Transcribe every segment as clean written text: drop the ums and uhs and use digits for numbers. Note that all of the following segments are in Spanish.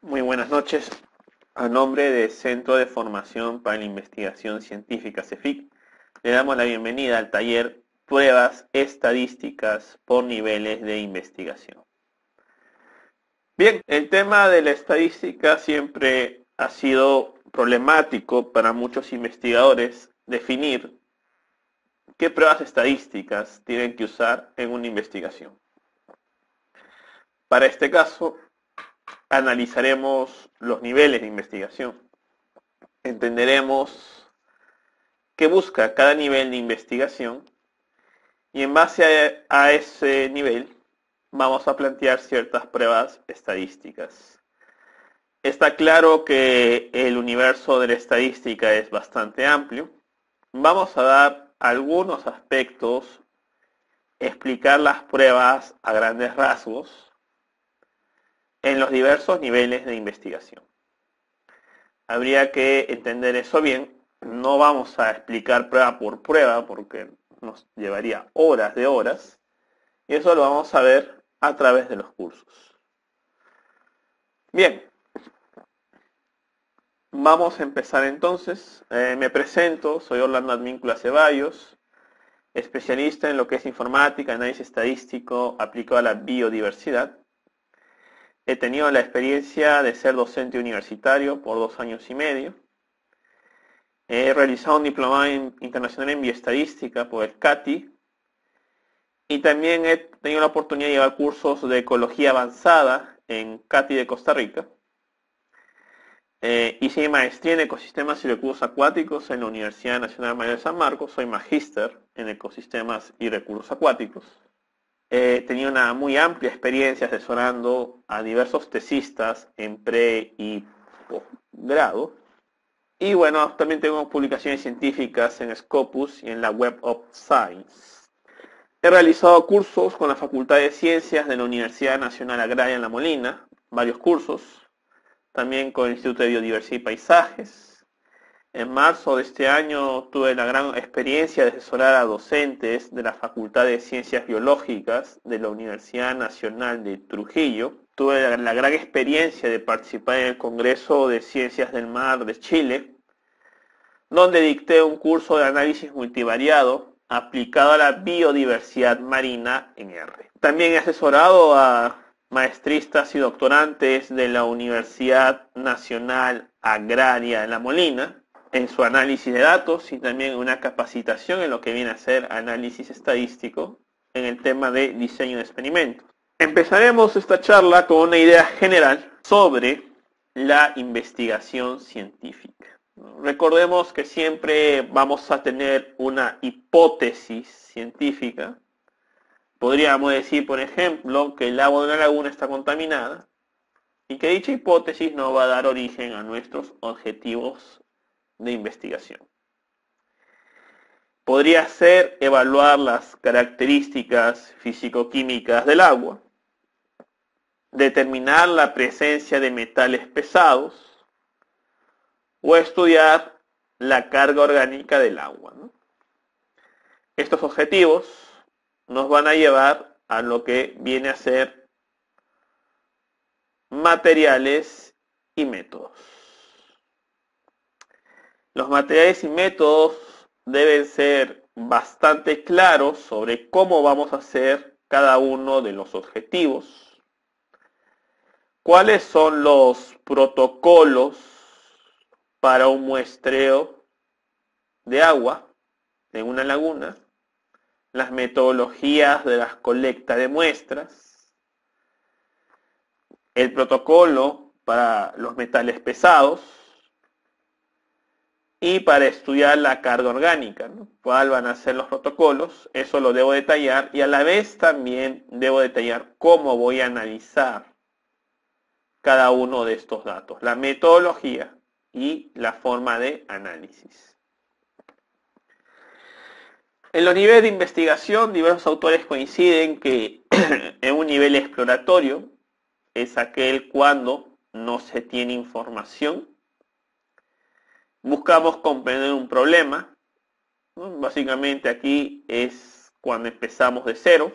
Muy buenas noches. A nombre de Centro de Formación para la Investigación Científica CEFIC, le damos la bienvenida al taller Pruebas Estadísticas por Niveles de Investigación. Bien, el tema de la estadística siempre ha sido problemático para muchos investigadores definir qué pruebas estadísticas tienen que usar en una investigación. Para este caso, analizaremos los niveles de investigación. Entenderemos qué busca cada nivel de investigación y en base a ese nivel vamos a plantear ciertas pruebas estadísticas. Está claro que el universo de la estadística es bastante amplio. Vamos a dar algunos aspectos, explicar las pruebas a grandes rasgos en los diversos niveles de investigación. Habría que entender eso bien. No vamos a explicar prueba por prueba porque nos llevaría horas de horas. Y eso lo vamos a ver a través de los cursos. Bien, vamos a empezar entonces. Me presento, soy Orlando Advíncula Ceballos, especialista en lo que es informática, análisis estadístico aplicado a la biodiversidad. He tenido la experiencia de ser docente universitario por 2 años y medio. He realizado un diplomado internacional en bioestadística por el CATI. Y también he tenido la oportunidad de llevar cursos de ecología avanzada en CATI de Costa Rica. Hice mi maestría en ecosistemas y recursos acuáticos en la Universidad Nacional Mayor de San Marcos. Soy magíster en ecosistemas y recursos acuáticos. He tenido una muy amplia experiencia asesorando a diversos tesistas en pre y posgrado. Y bueno, también tengo publicaciones científicas en Scopus y en la Web of Science. He realizado cursos con la Facultad de Ciencias de la Universidad Nacional Agraria en La Molina, varios cursos, también con el Instituto de Biodiversidad y Paisajes. En marzo de este año tuve la gran experiencia de asesorar a docentes de la Facultad de Ciencias Biológicas de la Universidad Nacional de Trujillo. Tuve la gran experiencia de participar en el Congreso de Ciencias del Mar de Chile, donde dicté un curso de análisis multivariado aplicado a la biodiversidad marina en R. También he asesorado a maestristas y doctorantes de la Universidad Nacional Agraria de La Molina en su análisis de datos y también una capacitación en lo que viene a ser análisis estadístico en el tema de diseño de experimentos. Empezaremos esta charla con una idea general sobre la investigación científica. Recordemos que siempre vamos a tener una hipótesis científica. Podríamos decir, por ejemplo, que el agua de una laguna está contaminada y que dicha hipótesis nos va a dar origen a nuestros objetivos de investigación. Podría ser evaluar las características físico-químicas del agua, determinar la presencia de metales pesados o estudiar la carga orgánica del agua, ¿no? Estos objetivos nos van a llevar a lo que viene a ser materiales y métodos. Los materiales y métodos deben ser bastante claros sobre cómo vamos a hacer cada uno de los objetivos, cuáles son los protocolos para un muestreo de agua en una laguna, las metodologías de la colecta de muestras, el protocolo para los metales pesados y para estudiar la carga orgánica, ¿no? ¿Cuáles van a ser los protocolos? Eso lo debo detallar y a la vez también debo detallar cómo voy a analizar cada uno de estos datos, la metodología y la forma de análisis. En los niveles de investigación, diversos autores coinciden que en un nivel exploratorio es aquel cuando no se tiene información. Buscamos comprender un problema, ¿no? Básicamente aquí es cuando empezamos de cero.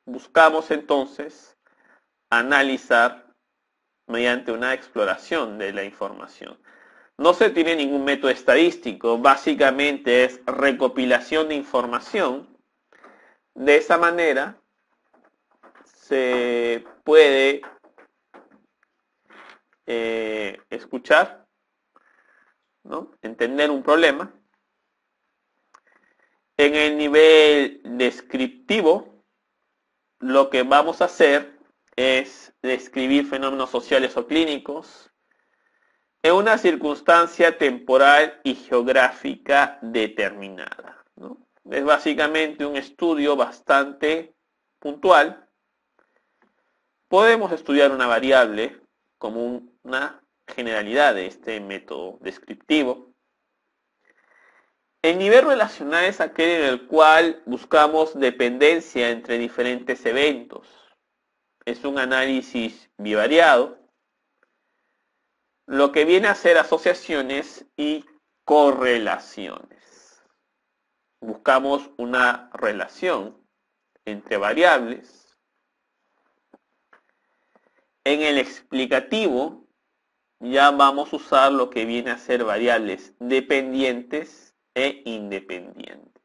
Buscamos entonces analizar mediante una exploración de la información. No se tiene ningún método estadístico, básicamente es recopilación de información. De esa manera se puede escuchar, ¿no? Entender un problema. En el nivel descriptivo, lo que vamos a hacer es describir fenómenos sociales o clínicos en una circunstancia temporal y geográfica determinada, ¿no? Es básicamente un estudio bastante puntual. Podemos estudiar una variable como una generalidad de este método descriptivo. El nivel relacional es aquel en el cual buscamos dependencia entre diferentes eventos. Es un análisis bivariado, lo que viene a ser asociaciones y correlaciones. Buscamos una relación entre variables. En el explicativo ya vamos a usar lo que viene a ser variables dependientes e independientes.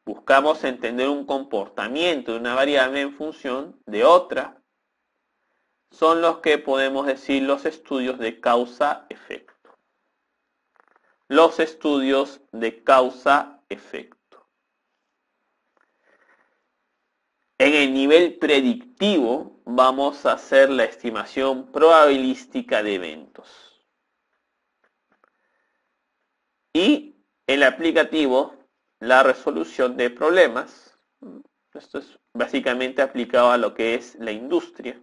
Buscamos entender un comportamiento de una variable en función de otra. Son los que podemos decir los estudios de causa-efecto. Los estudios de causa-efecto. En el nivel predictivo vamos a hacer la estimación probabilística de eventos. Y el aplicativo, la resolución de problemas. Esto es básicamente aplicado a lo que es la industria.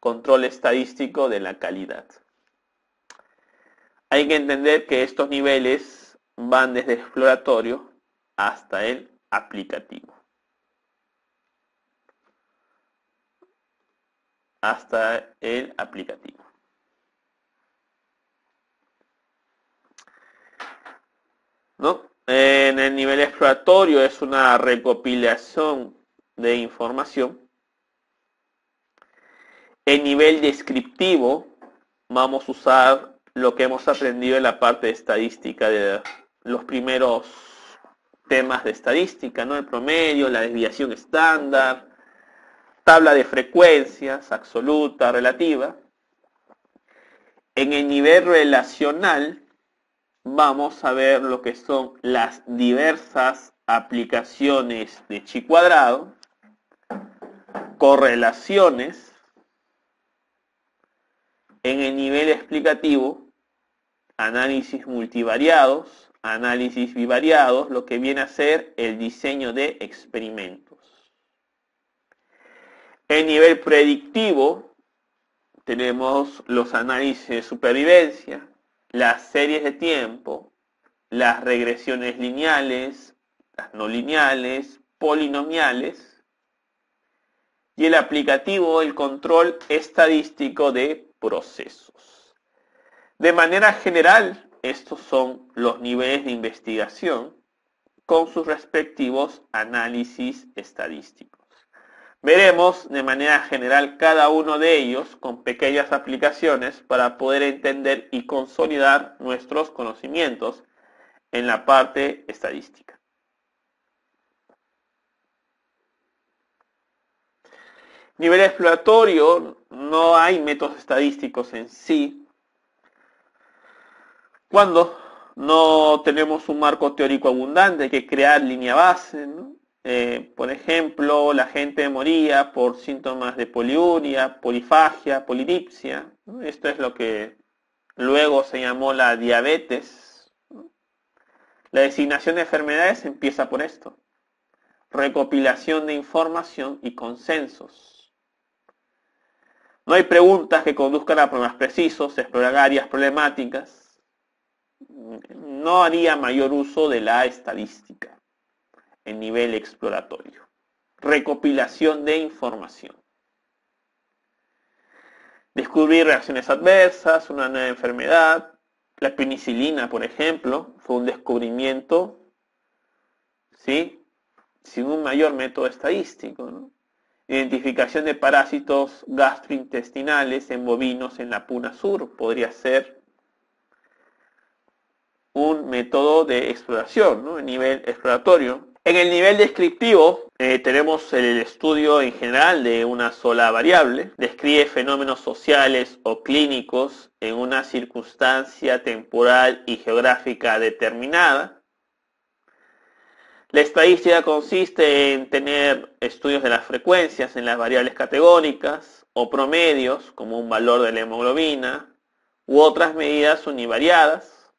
Control estadístico de la calidad. Hay que entender que estos niveles van desde el exploratorio hasta el aplicativo. Hasta el aplicativo. ¿No? En el nivel exploratorio es una recopilación de información. En nivel descriptivo vamos a usar lo que hemos aprendido en la parte de estadística de los primeros temas de estadística, ¿no? El promedio, la desviación estándar, tabla de frecuencias, absoluta, relativa. En el nivel relacional vamos a ver lo que son las diversas aplicaciones de chi cuadrado, correlaciones. En el nivel explicativo, análisis multivariados, análisis bivariados, lo que viene a ser el diseño de experimentos. En nivel predictivo, tenemos los análisis de supervivencia, las series de tiempo, las regresiones lineales, las no lineales, polinomiales, y el aplicativo, el control estadístico de procesos. De manera general, estos son los niveles de investigación con sus respectivos análisis estadísticos. Veremos de manera general cada uno de ellos con pequeñas aplicaciones para poder entender y consolidar nuestros conocimientos en la parte estadística. Nivel exploratorio, no hay métodos estadísticos en sí. Cuando no tenemos un marco teórico abundante, hay que crear línea base, ¿no? Por ejemplo, la gente moría por síntomas de poliuria, polifagia, polidipsia, ¿no? Esto es lo que luego se llamó la diabetes, ¿no? La designación de enfermedades empieza por esto. Recopilación de información y consensos. No hay preguntas que conduzcan a problemas precisos, se exploran áreas problemáticas. No haría mayor uso de la estadística en nivel exploratorio. Recopilación de información. Descubrir reacciones adversas, una nueva enfermedad. La penicilina, por ejemplo, fue un descubrimiento, ¿sí?, sin un mayor método estadístico, ¿no? Identificación de parásitos gastrointestinales en bovinos en la Puna Sur. Podría ser un método de exploración, ¿no? El nivel exploratorio. En el nivel descriptivo tenemos el estudio en general de una sola variable. Describe fenómenos sociales o clínicos en una circunstancia temporal y geográfica determinada. La estadística consiste en tener estudios de las frecuencias en las variables categóricas o promedios, como un valor de la hemoglobina, u otras medidas univariadas.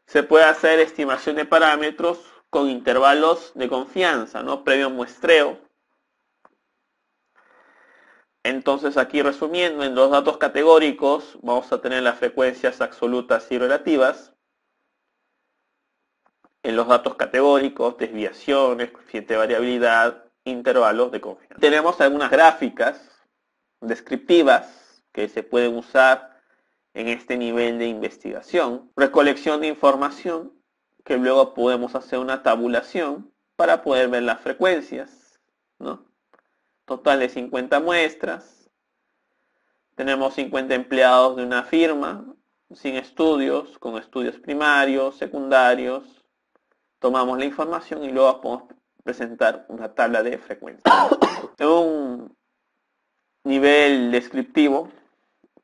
Se puede hacer estimación de parámetros con intervalos de confianza, ¿no? Previo muestreo. Entonces aquí resumiendo, en los datos categóricos vamos a tener las frecuencias absolutas y relativas. En los datos categóricos, desviaciones, coeficiente de variabilidad, intervalos de confianza. Tenemos algunas gráficas descriptivas que se pueden usar en este nivel de investigación. Recolección de información, que luego podemos hacer una tabulación para poder ver las frecuencias, ¿no? Total de 50 muestras. Tenemos 50 empleados de una firma, sin estudios, con estudios primarios, secundarios. Tomamos la información y luego podemos presentar una tabla de frecuencia. En un nivel descriptivo,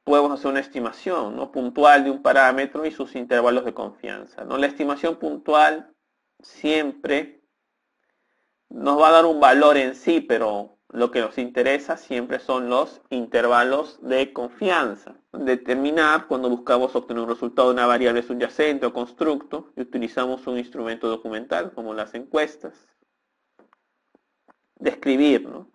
podemos hacer una estimación, ¿no? Puntual de un parámetro y sus intervalos de confianza, ¿no? La estimación puntual siempre nos va a dar un valor en sí, pero lo que nos interesa siempre son los intervalos de confianza. Determinar cuando buscamos obtener un resultado de una variable subyacente o constructo y utilizamos un instrumento documental como las encuestas. Describir, ¿no?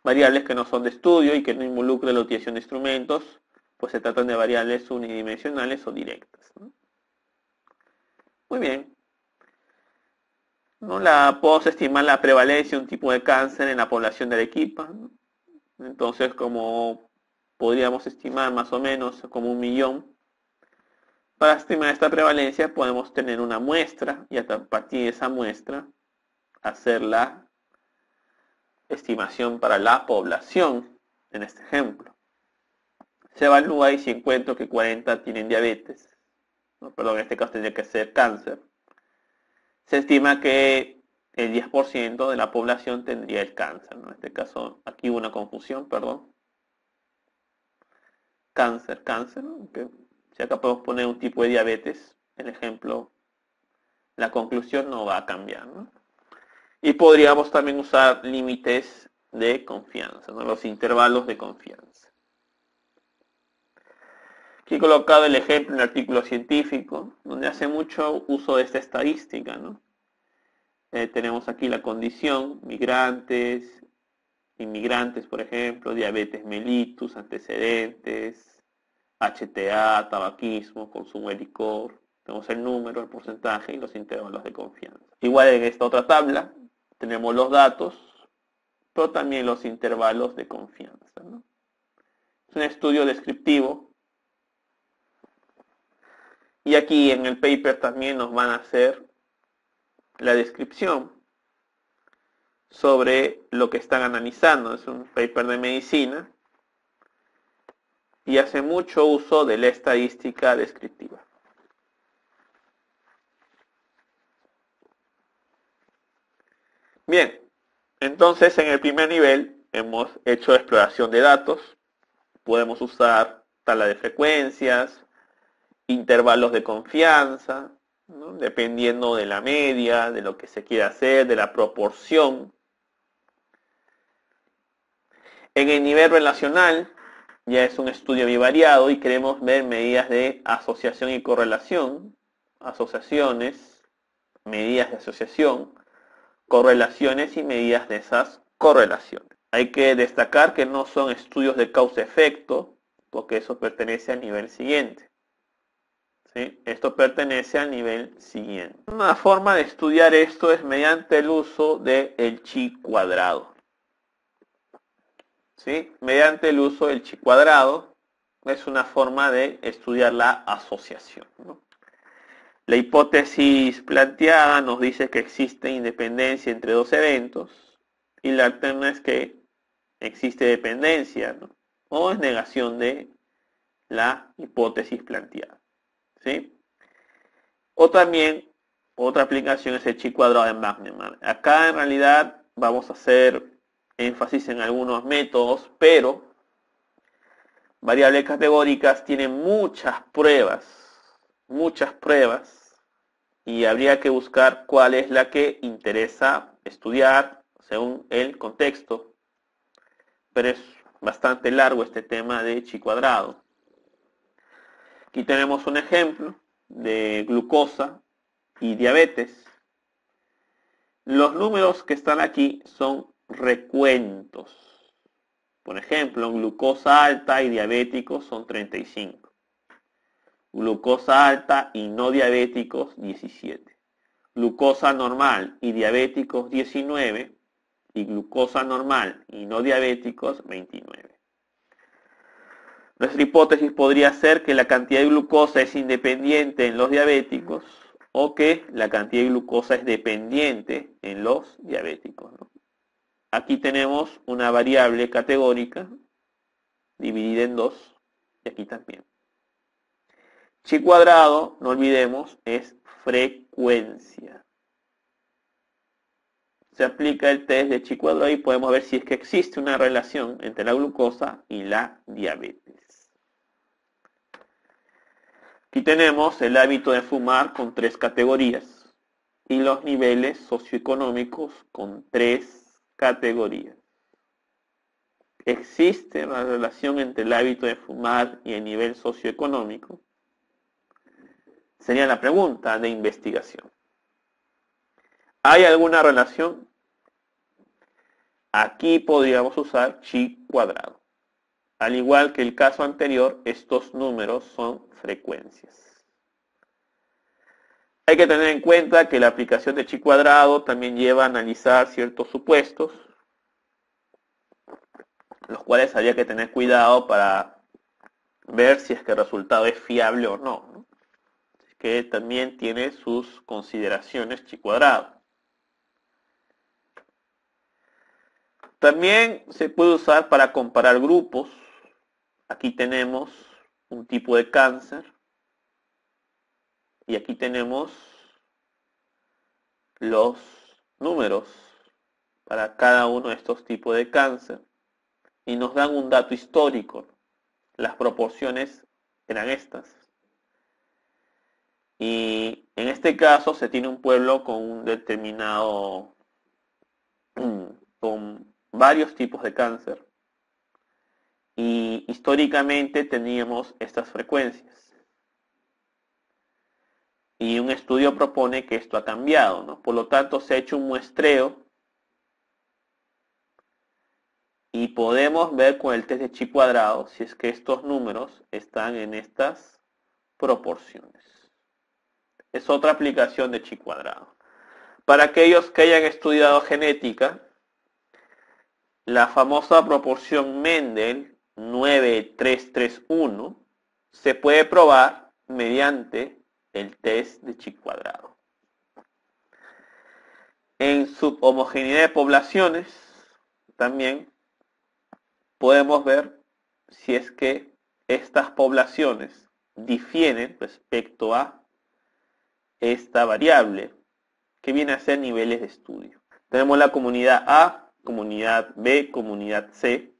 Variables que no son de estudio y que no involucren la utilización de instrumentos, pues se tratan de variables unidimensionales o directas, ¿no? Muy bien. ¿No? Podemos estimar la prevalencia de un tipo de cáncer en la población de Arequipa, ¿no? Entonces, como podríamos estimar más o menos como 1 millón, para estimar esta prevalencia podemos tener una muestra y a partir de esa muestra hacer la estimación para la población, en este ejemplo. Se evalúa y si encuentro que 40 tienen diabetes, ¿no? Perdón, en este caso tendría que ser cáncer. Se estima que el 10% de la población tendría el cáncer, ¿no? En este caso, aquí hubo una confusión, perdón. Cáncer, ¿no? Okay. Si acá podemos poner un tipo de diabetes, el ejemplo, la conclusión no va a cambiar, ¿no? Y podríamos también usar límites de confianza, ¿no? Los intervalos de confianza. Aquí he colocado el ejemplo en el artículo científico, donde hace mucho uso de esta estadística, ¿no? Tenemos aquí la condición, migrantes, inmigrantes, por ejemplo, diabetes mellitus, antecedentes, HTA, tabaquismo, consumo de licor. Tenemos el número, el porcentaje y los intervalos de confianza. Igual en esta otra tabla tenemos los datos, pero también los intervalos de confianza, ¿no? Es un estudio descriptivo. Y aquí en el paper también nos van a hacer la descripción sobre lo que están analizando. Es un paper de medicina y hace mucho uso de la estadística descriptiva. Bien, entonces en el primer nivel hemos hecho exploración de datos. Podemos usar tabla de frecuencias, intervalos de confianza, ¿no? Dependiendo de la media, de lo que se quiera hacer, de la proporción. En el nivel relacional ya es un estudio bivariado y queremos ver medidas de asociación y correlación, asociaciones, medidas de asociación, correlaciones y medidas de esas correlaciones. Hay que destacar que no son estudios de causa-efecto, porque eso pertenece al nivel siguiente. ¿Sí? Esto pertenece al nivel siguiente. Una forma de estudiar esto es mediante el uso del chi cuadrado. ¿Sí? Mediante el uso del chi cuadrado es una forma de estudiar la asociación, ¿no? La hipótesis planteada nos dice que existe independencia entre dos eventos y la alterna es que existe dependencia, ¿no? O es negación de la hipótesis planteada, ¿sí? O también, otra aplicación es el chi cuadrado de Magneman. Acá en realidad vamos a hacer énfasis en algunos métodos, pero variables categóricas tienen muchas pruebas, y habría que buscar cuál es la que interesa estudiar según el contexto, pero es bastante largo este tema de chi cuadrado. Aquí tenemos un ejemplo de glucosa y diabetes. Los números que están aquí son recuentos. Por ejemplo, glucosa alta y diabéticos son 35. Glucosa alta y no diabéticos 17. Glucosa normal y diabéticos 19. Y glucosa normal y no diabéticos 29. Nuestra hipótesis podría ser que la cantidad de glucosa es independiente en los diabéticos o que la cantidad de glucosa es dependiente en los diabéticos, ¿no? Aquí tenemos una variable categórica dividida en dos, y aquí también. Chi cuadrado, no olvidemos, es frecuencia. Se aplica el test de chi cuadrado y podemos ver si es que existe una relación entre la glucosa y la diabetes. Aquí tenemos el hábito de fumar con 3 categorías y los niveles socioeconómicos con 3 categorías. ¿Existe una relación entre el hábito de fumar y el nivel socioeconómico? Sería la pregunta de investigación. ¿Hay alguna relación? Aquí podríamos usar chi cuadrado. Al igual que el caso anterior, estos números son frecuencias. Hay que tener en cuenta que la aplicación de chi cuadrado también lleva a analizar ciertos supuestos, los cuales habría que tener cuidado para ver si es que el resultado es fiable o no, ¿no? Que también tiene sus consideraciones chi cuadrado. También se puede usar para comparar grupos. Aquí tenemos un tipo de cáncer y aquí tenemos los números para cada uno de estos tipos de cáncer y nos dan un dato histórico. Las proporciones eran estas. Y en este caso se tiene un pueblo con un determinado, con varios tipos de cáncer. Y históricamente teníamos estas frecuencias. Y un estudio propone que esto ha cambiado, ¿no? Por lo tanto, se ha hecho un muestreo y podemos ver con el test de chi cuadrado si es que estos números están en estas proporciones. Es otra aplicación de chi cuadrado. Para aquellos que hayan estudiado genética, la famosa proporción Mendel 9331 se puede probar mediante el test de chi cuadrado. En subhomogeneidad de poblaciones también podemos ver si es que estas poblaciones difieren respecto a esta variable que viene a ser niveles de estudio. Tenemos la comunidad A, comunidad B, comunidad C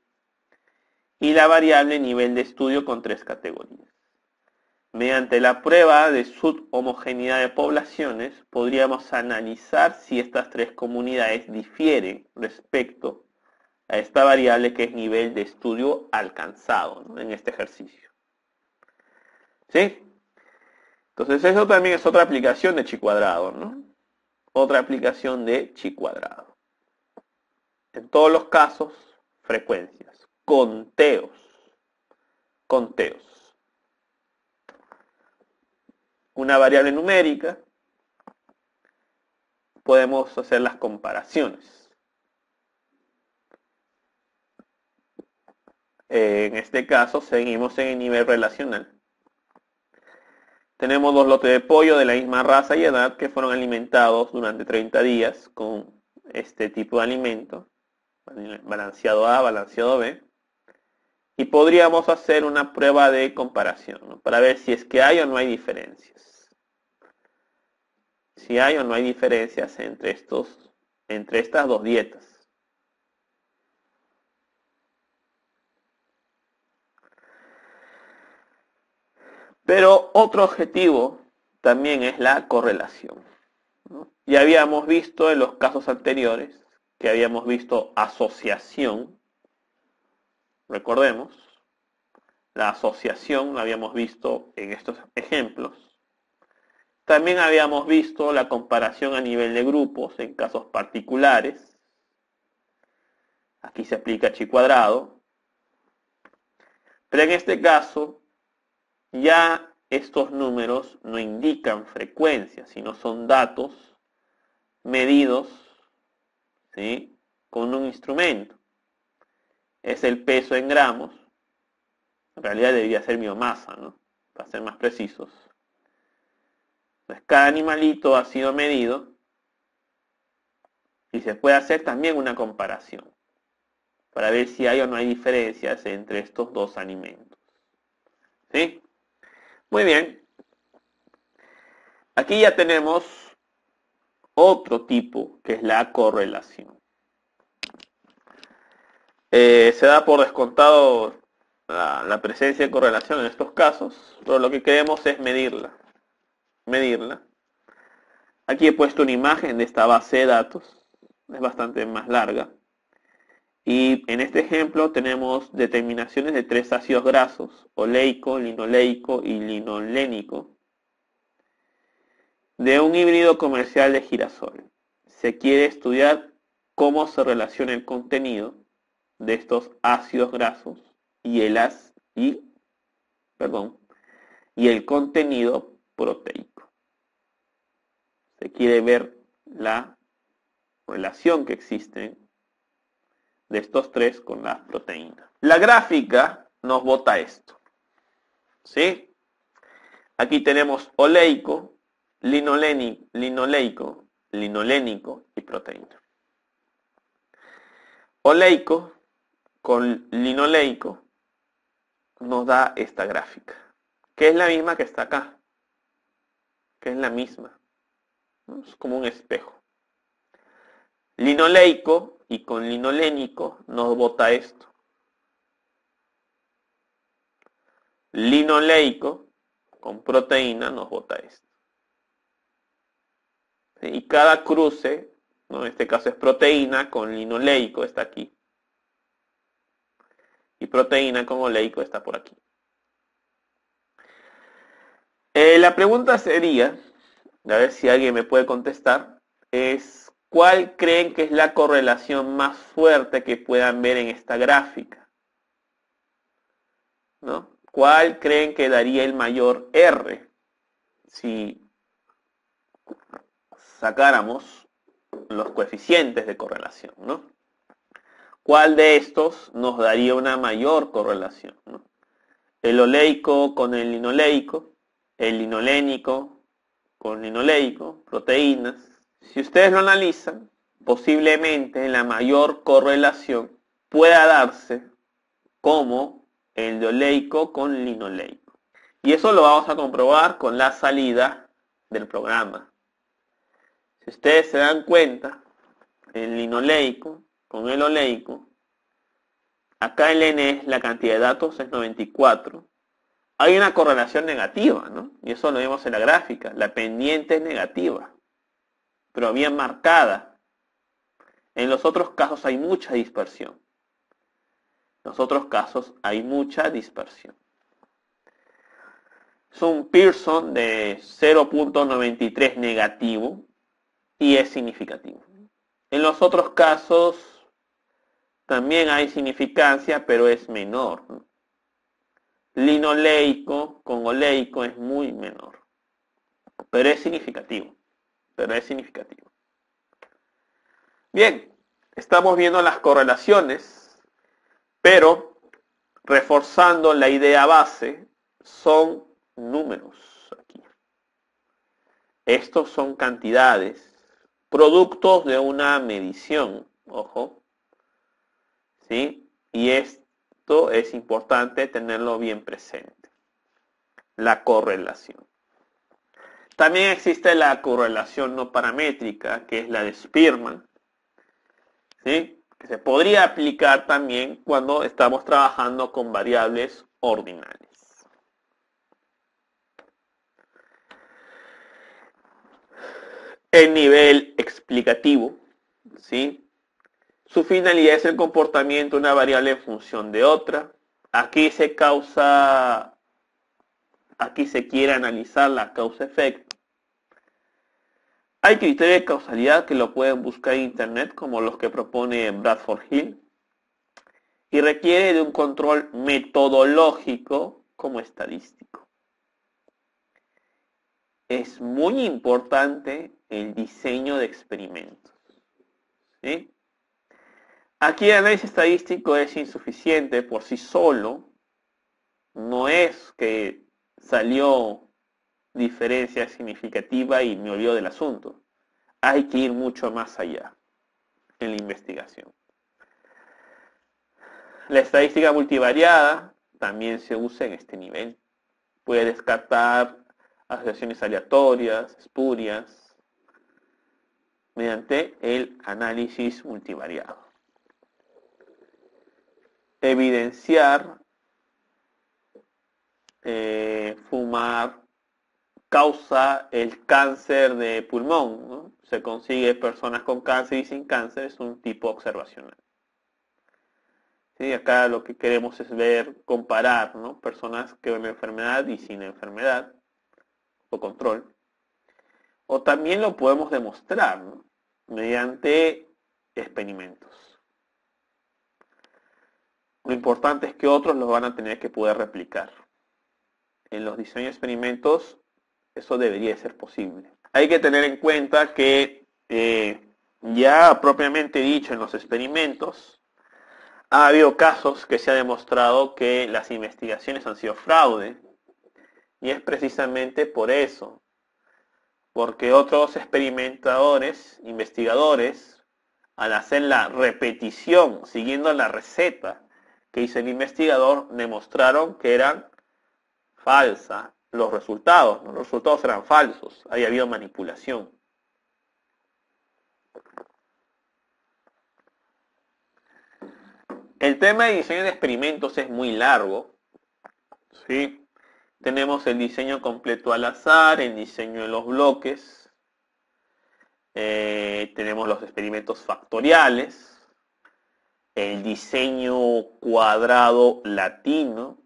y la variable nivel de estudio con 3 categorías. Mediante la prueba de subhomogeneidad de poblaciones podríamos analizar si estas 3 comunidades difieren respecto a esta variable que es nivel de estudio alcanzado, ¿no? En este ejercicio. ¿Sí? Entonces eso también es otra aplicación de chi cuadrado, ¿no? Otra aplicación de chi cuadrado. En todos los casos, frecuencias, conteos. Una variable numérica, podemos hacer las comparaciones. En este caso, seguimos en el nivel relacional. Tenemos 2 lotes de pollo de la misma raza y edad que fueron alimentados durante 30 días con este tipo de alimento. balanceado A, balanceado B. Y podríamos hacer una prueba de comparación, ¿no? Para ver si es que hay o no hay diferencias. Si hay o no hay diferencias entre estas dos dietas. Pero otro objetivo también es la correlación, ¿no? Ya habíamos visto en los casos anteriores que habíamos visto asociación. Recordemos, la asociación la habíamos visto en estos ejemplos. También habíamos visto la comparación a nivel de grupos en casos particulares. Aquí se aplica chi cuadrado. Pero en este caso, ya estos números no indican frecuencia, sino son datos medidos, ¿sí?, con un instrumento. Es el peso en gramos. En realidad debería ser biomasa, ¿no?, para ser más precisos. Entonces, cada animalito ha sido medido y se puede hacer también una comparación para ver si hay o no hay diferencias entre estos dos alimentos. ¿Sí? Muy bien. Aquí ya tenemos otro tipo, que es la correlación. Se da por descontado la presencia de correlación en estos casos, pero lo que queremos es medirla. Aquí he puesto una imagen de esta base de datos, es bastante más larga. Y en este ejemplo tenemos determinaciones de 3 ácidos grasos, oleico, linoleico y linolénico, de un híbrido comercial de girasol. Se quiere estudiar cómo se relaciona el contenido de estos ácidos grasos y el contenido proteico. Se quiere ver la relación que existe de estos tres con las proteínas. La gráfica nos bota esto, ¿sí? Aquí tenemos oleico, linoleico y proteína. Oleico con linoleico nos da esta gráfica, que es la misma que está acá, que es la misma, ¿no? Es como un espejo. Linoleico y con linolénico nos bota esto. Linoleico con proteína nos bota esto. ¿Sí? Y cada cruce, ¿no?, en este caso es proteína con linoleico, está aquí. Y proteína con oleico está por aquí. La pregunta sería, a ver si alguien me puede contestar, es ¿cuál creen que es la correlación más fuerte que puedan ver en esta gráfica? ¿No? ¿Cuál creen que daría el mayor R si sacáramos los coeficientes de correlación, ¿no? ¿Cuál de estos nos daría una mayor correlación, ¿no? El oleico con el linoleico, el linolénico con linoleico, proteínas. Si ustedes lo analizan, posiblemente la mayor correlación pueda darse como el de oleico con linoleico. Y eso lo vamos a comprobar con la salida del programa. Si ustedes se dan cuenta, el linoleico con el oleico, acá el n, la cantidad de datos es 94. Hay una correlación negativa, ¿no? Y eso lo vemos en la gráfica. La pendiente es negativa, pero bien marcada. En los otros casos hay mucha dispersión. Es un Pearson de 0.93 negativo y es significativo. En los otros casos también hay significancia, pero es menor, ¿no? Linoleico con oleico es muy menor, pero es significativo. Bien, estamos viendo las correlaciones, pero reforzando la idea base, son números aquí. Estos son cantidades, productos de una medición, ojo, ¿sí? Y esto es importante tenerlo bien presente, la correlación. También existe la correlación no paramétrica, que es la de Spearman, ¿sí? Que se podría aplicar también cuando estamos trabajando con variables ordinales. El nivel explicativo, ¿sí? Su finalidad es el comportamiento de una variable en función de otra. Aquí se quiere analizar la causa-efecto. Hay criterios de causalidad que lo pueden buscar en internet, como los que propone Bradford Hill, y requiere de un control metodológico como estadístico. Es muy importante el diseño de experimentos, ¿sí? Aquí el análisis estadístico es insuficiente por sí solo. No es que salió diferencia significativa y me olvido del asunto. Hay que ir mucho más allá en la investigación. La estadística multivariada también se usa en este nivel. Puede descartar asociaciones aleatorias, espurias, mediante el análisis multivariado. Evidenciar fumar causa el cáncer de pulmón, ¿no? Se consigue personas con cáncer y sin cáncer, es un tipo observacional. ¿Sí? Acá lo que queremos es ver, comparar, ¿no? Personas con enfermedad y sin enfermedad o control. O también lo podemos demostrar, ¿no? Mediante experimentos. Lo importante es que otros los van a tener que poder replicar. En los diseños de experimentos eso debería ser posible. Hay que tener en cuenta que ya propiamente dicho en los experimentos, ha habido casos que se ha demostrado que las investigaciones han sido fraude, y es precisamente por eso, porque otros experimentadores, investigadores, al hacer la repetición siguiendo la receta que hizo el investigador, demostraron que eran falsas los resultados, ¿no? Los resultados eran falsos, había habido manipulación. El tema de diseño de experimentos es muy largo, ¿sí? Tenemos el diseño completo al azar, el diseño de los bloques, tenemos los experimentos factoriales, el diseño cuadrado latino,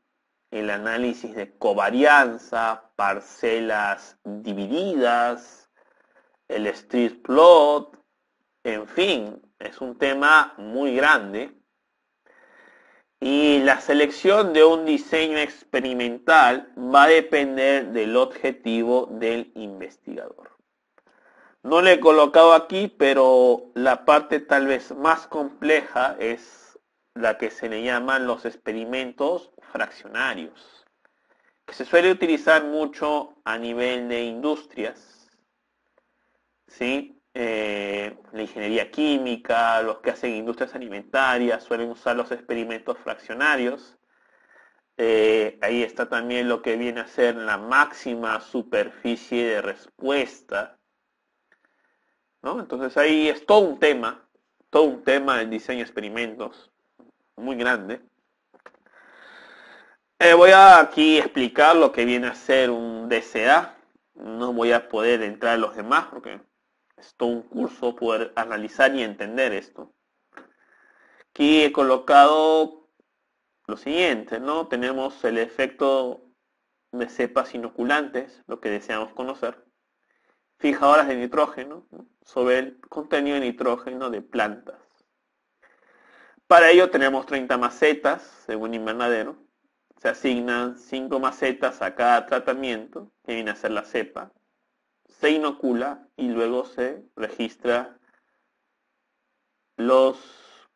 el análisis de covarianza, parcelas divididas, el street plot, en fin, es un tema muy grande. Y la selección de un diseño experimental va a depender del objetivo del investigador. No lo he colocado aquí, pero la parte tal vez más compleja es la que se le llaman los experimentos fraccionarios, que se suele utilizar mucho a nivel de industrias, ¿sí? La ingeniería química, los que hacen industrias alimentarias suelen usar los experimentos fraccionarios. Ahí está también lo que viene a ser la máxima superficie de respuesta, ¿no? Entonces ahí es todo un tema del diseño de experimentos muy grande. Voy a aquí explicar lo que viene a ser un DCA. No voy a poder entrar en los demás porque es todo un curso poder analizar y entender esto. Aquí he colocado lo siguiente, ¿no? Tenemos el efecto de cepas inoculantes, lo que deseamos conocer. Fijadoras de nitrógeno, ¿no? Sobre el contenido de nitrógeno de plantas. Para ello tenemos 30 macetas, según invernadero. Se asignan 5 macetas a cada tratamiento, que viene a ser la cepa. Se inocula y luego se registra los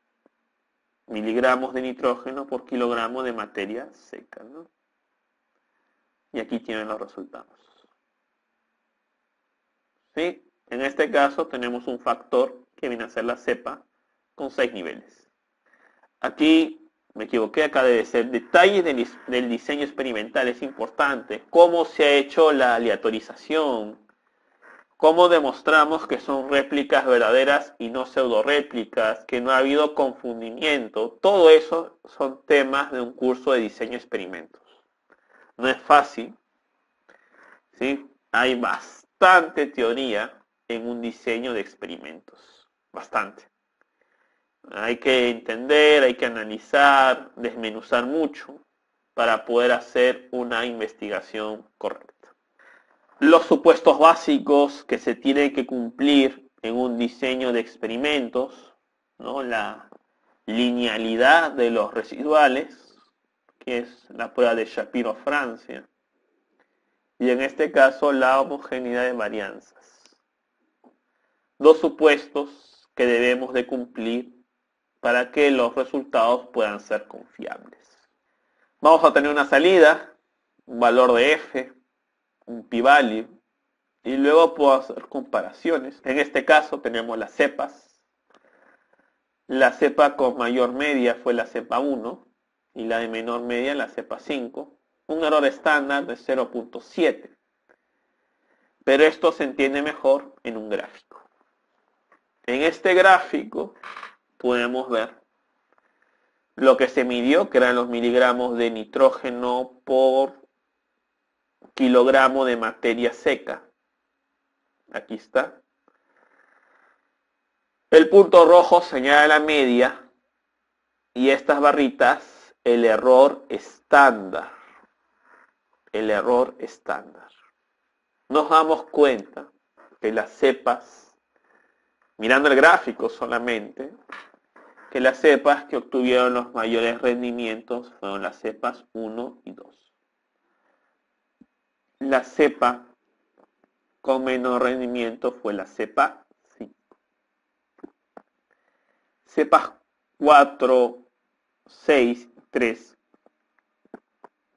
miligramos de nitrógeno por kilogramo de materia seca, ¿no? Y aquí tienen los resultados. ¿Sí? En este caso tenemos un factor que viene a ser la cepa con 6 niveles. Aquí me equivoqué, acá debe ser detalles del diseño experimental, es importante. Cómo se ha hecho la aleatorización, cómo demostramos que son réplicas verdaderas y no pseudo réplicas, que no ha habido confundimiento. Todo eso son temas de un curso de diseño de experimentos. No es fácil, ¿sí? Hay bastante teoría en un diseño de experimentos, bastante. Hay que entender, hay que analizar, desmenuzar mucho para poder hacer una investigación correcta. Los supuestos básicos que se tienen que cumplir en un diseño de experimentos, ¿no? La linealidad de los residuales, que es la prueba de Shapiro-Francia, y en este caso la homogeneidad de varianzas. Dos supuestos que debemos de cumplir para que los resultados puedan ser confiables. Vamos a tener una salida, un valor de f, un p-value, y luego puedo hacer comparaciones. En este caso tenemos las cepas. La cepa con mayor media fue la cepa 1 y la de menor media la cepa 5. Un error estándar de 0.7. Pero esto se entiende mejor en un gráfico. En este gráfico podemos ver lo que se midió, que eran los miligramos de nitrógeno por kilogramo de materia seca. Aquí está. El punto rojo señala la media y estas barritas el error estándar. El error estándar. Nos damos cuenta que las cepas, mirando el gráfico solamente, que las cepas que obtuvieron los mayores rendimientos fueron las cepas 1 y 2. La cepa con menor rendimiento fue la cepa 5. Cepas 4, 6, 3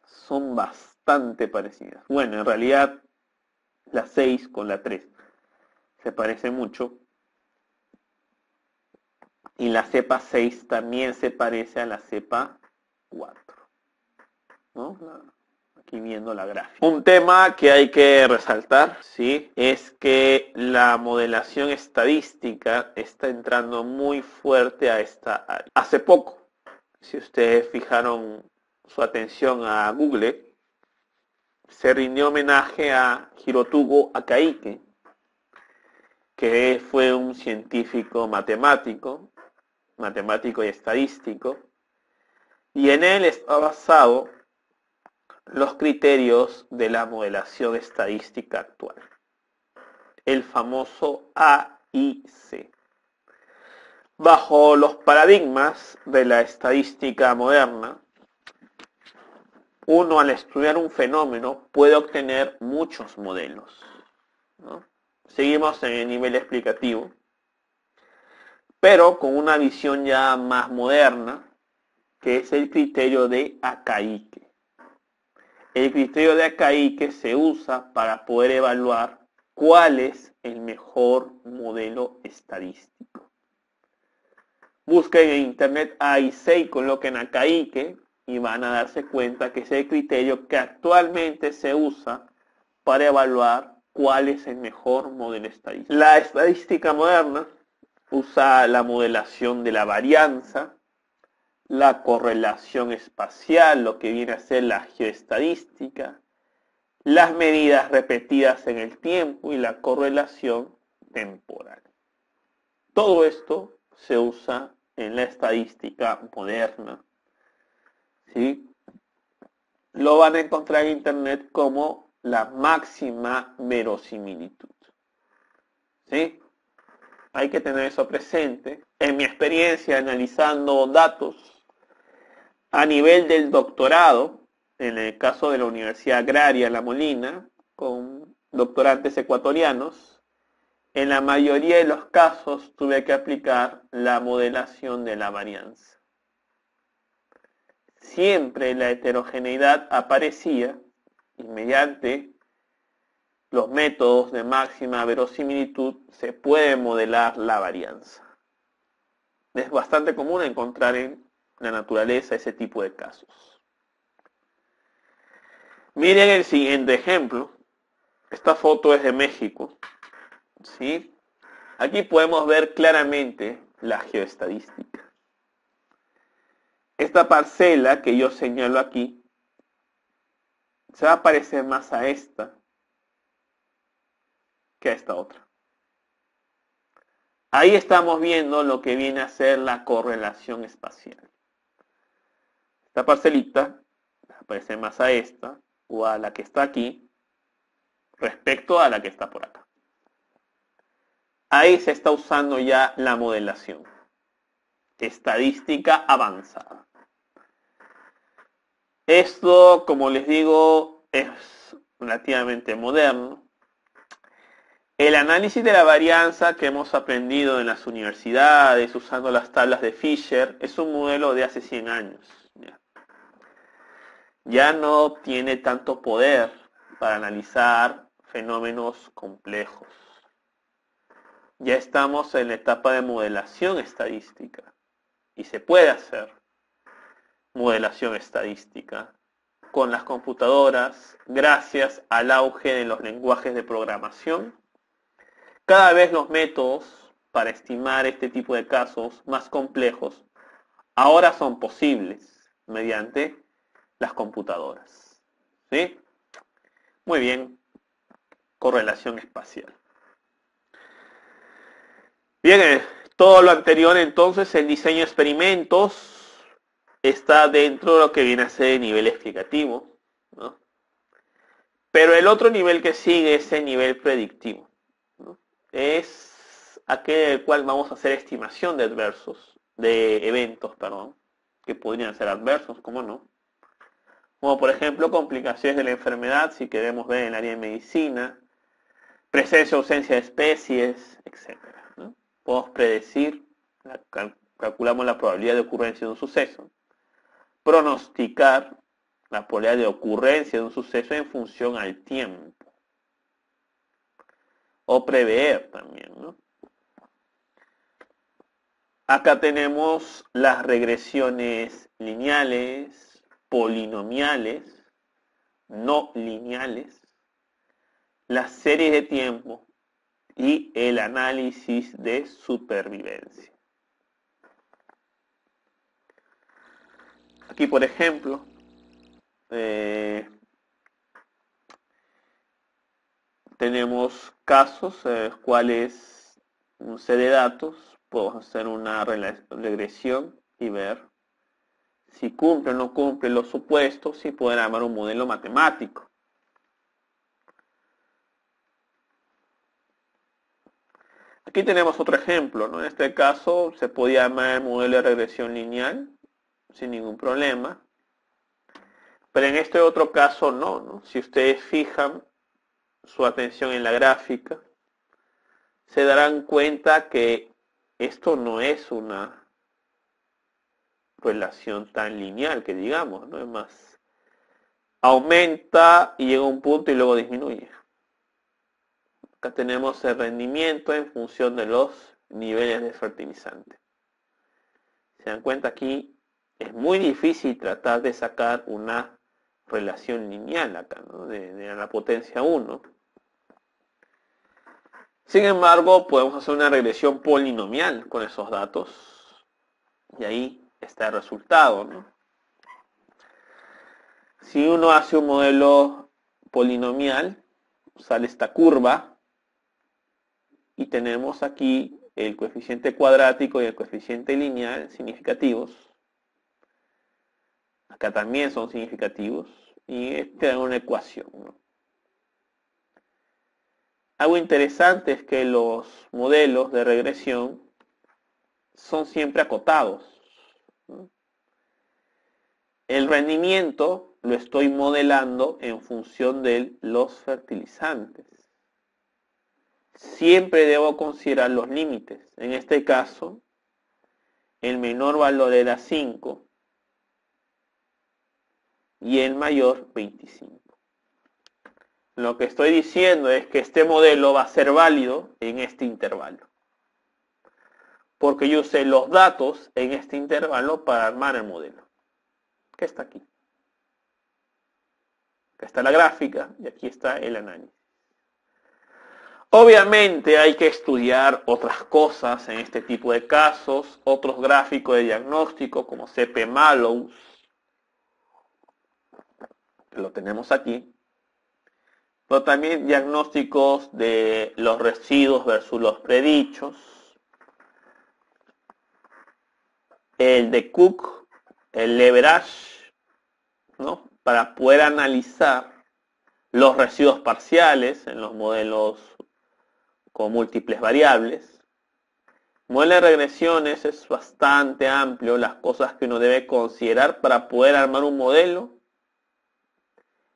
son bastante parecidas. Bueno, en realidad la 6 con la 3 se parece mucho. Y la cepa 6 también se parece a la cepa 4. ¿No? Aquí viendo la gráfica. Un tema que hay que resaltar, ¿sí? Es que la modelación estadística está entrando muy fuerte a esta área. Hace poco, si ustedes fijaron su atención a Google, se rindió homenaje a Hirotugo Akaike, que fue un científico matemático y estadístico, y en él está basado los criterios de la modelación estadística actual, el famoso AIC. Bajo los paradigmas de la estadística moderna, uno al estudiar un fenómeno puede obtener muchos modelos, ¿no? Seguimos en el nivel explicativo, pero con una visión ya más moderna, que es el criterio de Akaike. El criterio de Akaike se usa para poder evaluar cuál es el mejor modelo estadístico. Busquen en internet AIC y coloquen Akaike y van a darse cuenta que es el criterio que actualmente se usa para evaluar cuál es el mejor modelo estadístico. La estadística moderna usa la modelación de la varianza, la correlación espacial, lo que viene a ser la geoestadística, las medidas repetidas en el tiempo y la correlación temporal. Todo esto se usa en la estadística moderna, ¿sí? Lo van a encontrar en internet como la máxima verosimilitud, ¿sí? Hay que tener eso presente. En mi experiencia analizando datos a nivel del doctorado, en el caso de la Universidad Agraria La Molina, con doctorantes ecuatorianos, en la mayoría de los casos tuve que aplicar la modelación de la varianza. Siempre la heterogeneidad aparecía y mediante los métodos de máxima verosimilitud se puede modelar la varianza. Es bastante común encontrar en la naturaleza de ese tipo de casos. Miren el siguiente ejemplo. Esta foto es de México, ¿sí? Aquí podemos ver claramente la geoestadística. Esta parcela que yo señalo aquí se va a parecer más a esta que a esta otra. Ahí estamos viendo lo que viene a ser la correlación espacial. Esta parcelita va a parecer más a esta o a la que está aquí respecto a la que está por acá. Ahí se está usando ya la modelación estadística avanzada. Esto, como les digo, es relativamente moderno. El análisis de la varianza que hemos aprendido en las universidades usando las tablas de Fisher es un modelo de hace 100 años. Ya no tiene tanto poder para analizar fenómenos complejos. Ya estamos en la etapa de modelación estadística y se puede hacer modelación estadística con las computadoras gracias al auge de los lenguajes de programación. Cada vez los métodos para estimar este tipo de casos más complejos ahora son posibles mediante las computadoras. ¿Sí? Muy bien, correlación espacial. Bien, todo lo anterior entonces, el diseño de experimentos está dentro de lo que viene a ser el nivel explicativo, ¿no? Pero el otro nivel que sigue es el nivel predictivo, ¿no? Es aquel en el cual vamos a hacer estimación de eventos, que podrían ser adversos, ¿cómo no? Como por ejemplo complicaciones de la enfermedad, si queremos ver en el área de medicina, presencia o ausencia de especies, etc., ¿no? Podemos predecir, calculamos la probabilidad de ocurrencia de un suceso, pronosticar la probabilidad de ocurrencia de un suceso en función al tiempo, o prever también, ¿no? Acá tenemos las regresiones lineales, polinomiales, no lineales, las series de tiempo y el análisis de supervivencia. Aquí, por ejemplo, tenemos casos en los cuales un set de datos, podemos hacer una regresión y ver si cumple o no cumple los supuestos y poder armar un modelo matemático. Aquí tenemos otro ejemplo, ¿no? En este caso se podía armar el modelo de regresión lineal sin ningún problema. Pero en este otro caso no, ¿no? Si ustedes fijan su atención en la gráfica, se darán cuenta que esto no es una relación tan lineal que digamos, ¿no? Es más, aumenta y llega a un punto y luego disminuye. Acá tenemos el rendimiento en función de los niveles de fertilizante. Se dan cuenta aquí, es muy difícil tratar de sacar una relación lineal acá, ¿no? de la potencia 1. Sin embargo, podemos hacer una regresión polinomial con esos datos y ahí está el resultado, ¿no? Si uno hace un modelo polinomial, sale esta curva y tenemos aquí el coeficiente cuadrático y el coeficiente lineal significativos. Acá también son significativos y te dan una ecuación, ¿no? Algo interesante es que los modelos de regresión son siempre acotados, ¿no? El rendimiento lo estoy modelando en función de los fertilizantes. Siempre debo considerar los límites. En este caso, el menor valor era 5 y el mayor 25. Lo que estoy diciendo es que este modelo va a ser válido en este intervalo. porque yo usé los datos en este intervalo para armar el modelo, que está aquí. Acá está la gráfica y aquí está el análisis. Obviamente hay que estudiar otras cosas en este tipo de casos, otros gráficos de diagnóstico como CP-Mallows, que lo tenemos aquí, pero también diagnósticos de los residuos versus los predichos, el de Cook, el leverage, ¿no? Para poder analizar los residuos parciales en los modelos con múltiples variables. El modelo de regresiones es bastante amplio, las cosas que uno debe considerar para poder armar un modelo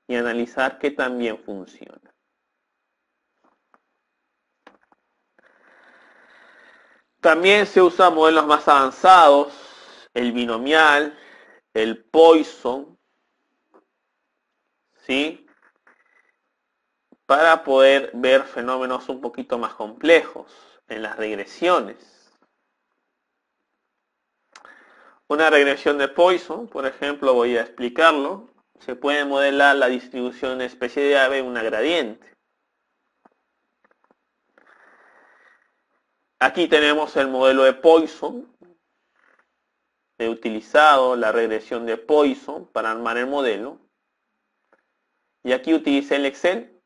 y analizar que también funciona. También se usan modelos más avanzados, el binomial, el Poisson, ¿sí? Para poder ver fenómenos un poquito más complejos en las regresiones. Una regresión de Poisson, por ejemplo, voy a explicarlo. Se puede modelar la distribución de una especie de ave en una gradiente. Aquí tenemos el modelo de Poisson. He utilizado la regresión de Poisson para armar el modelo. Y aquí utilicé el Excel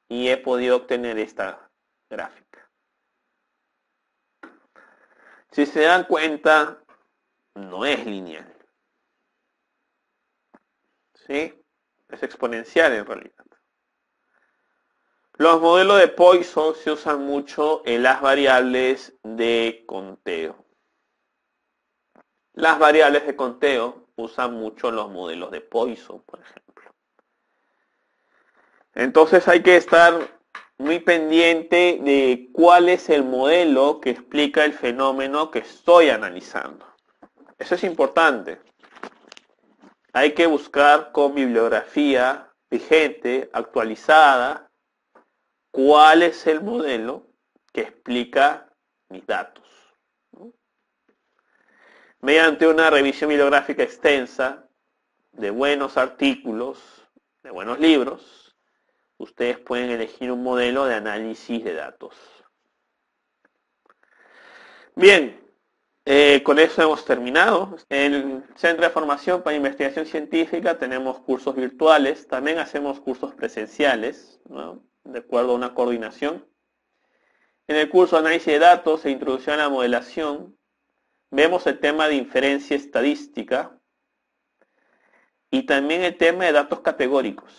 y he podido obtener esta gráfica. Si se dan cuenta, no es lineal. ¿Sí? Es exponencial en realidad. Los modelos de Poisson se usan mucho en las variables de conteo. Las variables de conteo usan mucho los modelos de Poisson, por ejemplo. Entonces hay que estar muy pendiente de cuál es el modelo que explica el fenómeno que estoy analizando. Eso es importante. Hay que buscar con bibliografía vigente, actualizada, cuál es el modelo que explica mis datos. Mediante una revisión bibliográfica extensa de buenos artículos, de buenos libros, ustedes pueden elegir un modelo de análisis de datos. Bien, con eso hemos terminado. En el Centro de Formación para Investigación Científica tenemos cursos virtuales, también hacemos cursos presenciales, ¿no? De acuerdo a una coordinación. En el curso de Análisis de Datos e Introducción a la Modelación, vemos el tema de inferencia estadística y también el tema de datos categóricos,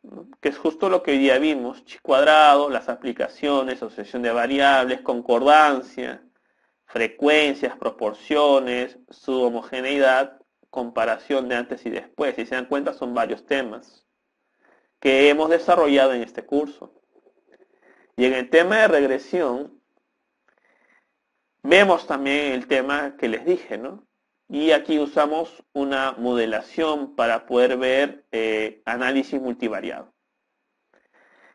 ¿no? Que es justo lo que hoy día vimos, chi cuadrado, las aplicaciones, asociación de variables, concordancia, frecuencias, proporciones, su homogeneidad, comparación de antes y después. Si se dan cuenta, son varios temas que hemos desarrollado en este curso. Y en el tema de regresión, vemos también el tema que les dije, ¿no? Y aquí usamos una modelación para poder ver análisis multivariado.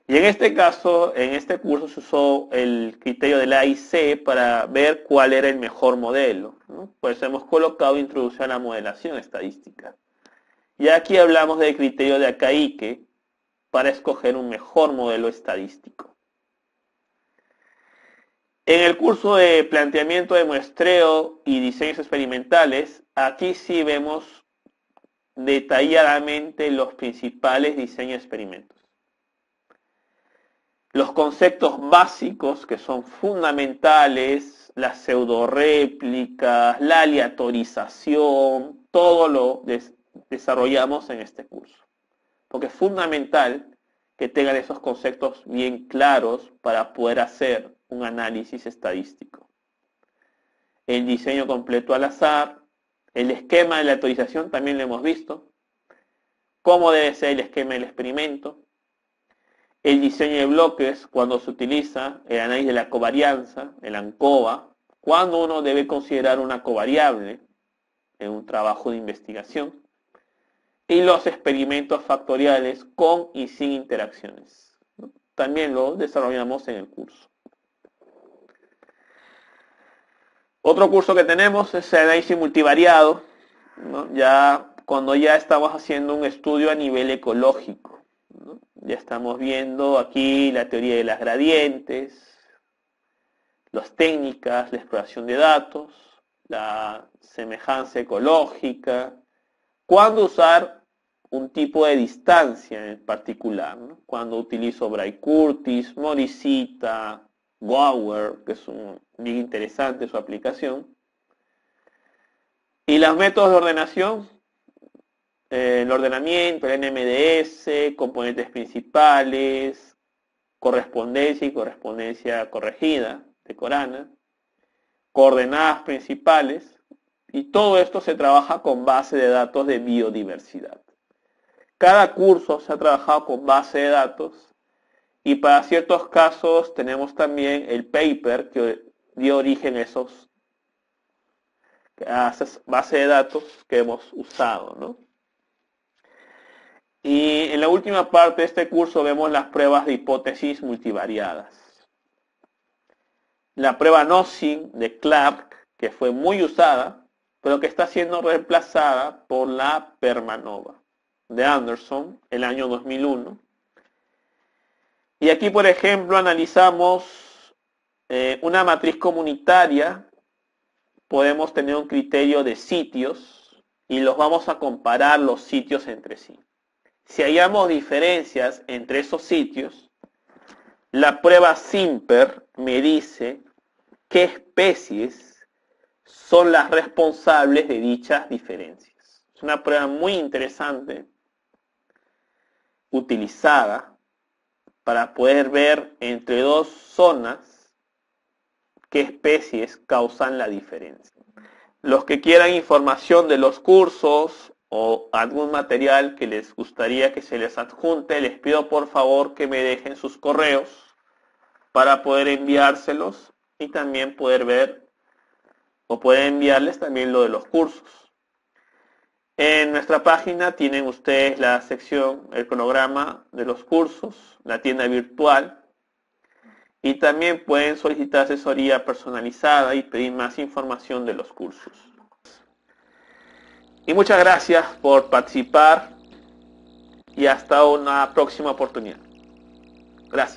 Y en este caso, en este curso se usó el criterio del AIC para ver cuál era el mejor modelo, ¿no? Por eso hemos colocado introducción a la modelación estadística. Y aquí hablamos del criterio de Akaique para escoger un mejor modelo estadístico. En el curso de planteamiento de muestreo y diseños experimentales, aquí sí vemos detalladamente los principales diseños de experimentos. Los conceptos básicos que son fundamentales, las pseudorréplicas, la aleatorización, todo lo desarrollamos en este curso. Porque es fundamental que tengan esos conceptos bien claros para poder hacer un análisis estadístico. El diseño completo al azar, el esquema de aleatorización también lo hemos visto, cómo debe ser el esquema del experimento, el diseño de bloques cuando se utiliza el análisis de la covarianza, el ANCOVA, cuando uno debe considerar una covariable en un trabajo de investigación, y los experimentos factoriales con y sin interacciones. También lo desarrollamos en el curso. Otro curso que tenemos es el análisis multivariado, ¿no? Ya cuando ya estamos haciendo un estudio a nivel ecológico, ¿no? Ya estamos viendo aquí la teoría de las gradientes, las técnicas, la exploración de datos, la semejanza ecológica, cuándo usar un tipo de distancia en particular, ¿no? Cuando utilizo Bray-Curtis, Morishita, Gower, que es bien interesante su aplicación. Y los métodos de ordenación, el ordenamiento, el NMDS, componentes principales, correspondencia y correspondencia corregida de Corana, coordenadas principales, y todo esto se trabaja con base de datos de biodiversidad. Cada curso se ha trabajado con base de datos y para ciertos casos tenemos también el paper que dio origen a esas bases de datos que hemos usado, ¿no? Y en la última parte de este curso vemos las pruebas de hipótesis multivariadas. La prueba Nothing de Clark, que fue muy usada, pero que está siendo reemplazada por la Permanova de Anderson, el año 2001. Y aquí, por ejemplo, analizamos una matriz comunitaria. Podemos tener un criterio de sitios y los vamos a comparar los sitios entre sí. Si hallamos diferencias entre esos sitios, la prueba Simper me dice qué especies son las responsables de dichas diferencias. Es una prueba muy interesante, utilizada para poder ver entre dos zonas qué especies causan la diferencia. Los que quieran información de los cursos o algún material que les gustaría que se les adjunte, les pido por favor que me dejen sus correos para poder enviárselos y también poder ver o poder enviarles también lo de los cursos. En nuestra página tienen ustedes la sección, el cronograma de los cursos, la tienda virtual, y también pueden solicitar asesoría personalizada y pedir más información de los cursos. Y muchas gracias por participar y hasta una próxima oportunidad. Gracias.